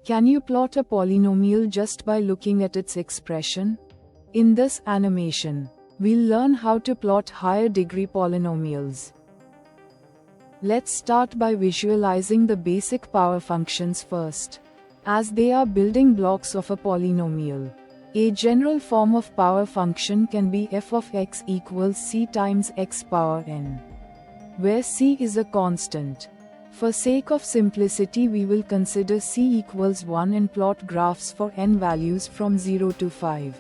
Can you plot a polynomial just by looking at its expression? In this animation, we'll learn how to plot higher degree polynomials. Let's start by visualizing the basic power functions first, as they are building blocks of a polynomial. A general form of power function can be f of x equals c times x power n, where c is a constant. For sake of simplicity, we will consider c equals 1 and plot graphs for n values from 0 to 5.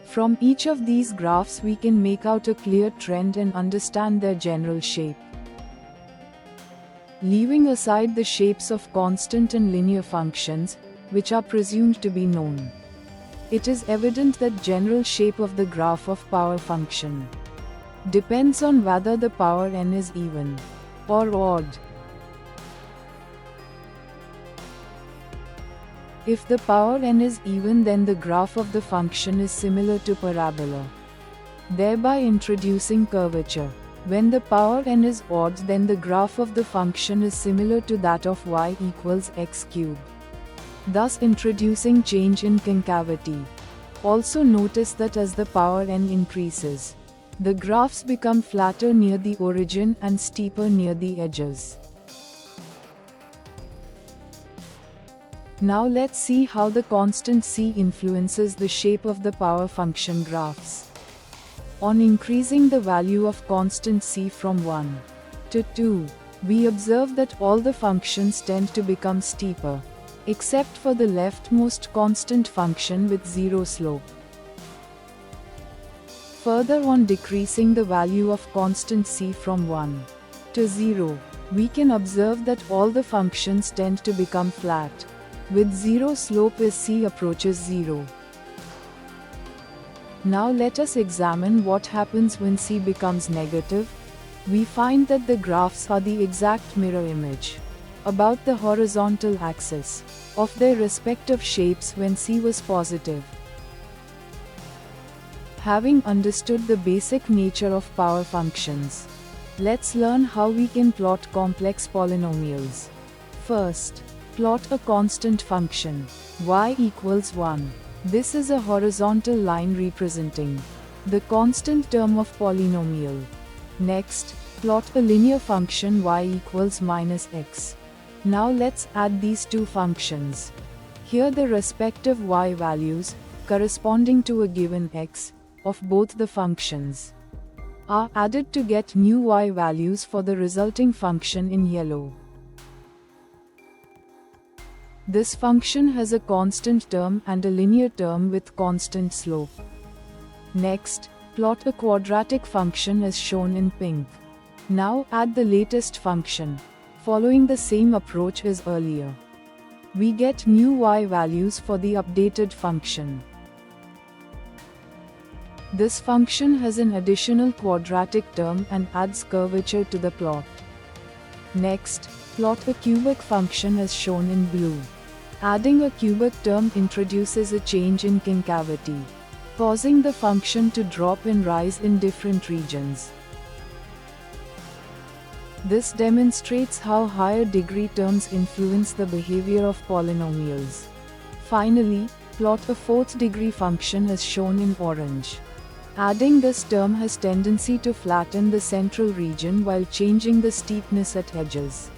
From each of these graphs we can make out a clear trend and understand their general shape. Leaving aside the shapes of constant and linear functions, which are presumed to be known, it is evident that general shape of the graph of power function depends on whether the power n is even or odd. If the power n is even, then the graph of the function is similar to parabola, thereby introducing curvature. When the power n is odd, then the graph of the function is similar to that of y equals x cube, thus introducing change in concavity. Also notice that as the power n increases, the graphs become flatter near the origin and steeper near the edges. Now let's see how the constant c influences the shape of the power function graphs. On increasing the value of constant c from 1 to 2, we observe that all the functions tend to become steeper, except for the leftmost constant function with 0 slope. Further, on decreasing the value of constant c from 1 to 0, we can observe that all the functions tend to become flat, with 0 slope as c approaches 0. Now let us examine what happens when c becomes negative. We find that the graphs are the exact mirror image, about the horizontal axis, of their respective shapes when c was positive. Having understood the basic nature of power functions, let's learn how we can plot complex polynomials. First, plot a constant function, y equals 1. This is a horizontal line representing the constant term of polynomial. Next, plot a linear function y equals minus x. Now let's add these two functions. Here the respective y values, corresponding to a given x, of both the functions, are added to get new y values for the resulting function in yellow. This function has a constant term and a linear term with constant slope. Next, plot a quadratic function as shown in pink. Now add the latest function, following the same approach as earlier. We get new y values for the updated function. This function has an additional quadratic term and adds curvature to the plot. Next, plot a cubic function as shown in blue. Adding a cubic term introduces a change in concavity, causing the function to drop and rise in different regions. This demonstrates how higher degree terms influence the behavior of polynomials. Finally, plot a fourth degree function as shown in orange. Adding this term has tendency to flatten the central region while changing the steepness at edges.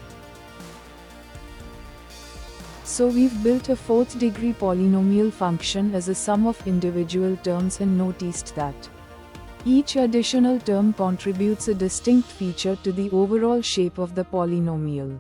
So we've built a fourth degree polynomial function as a sum of individual terms and noticed that each additional term contributes a distinct feature to the overall shape of the polynomial.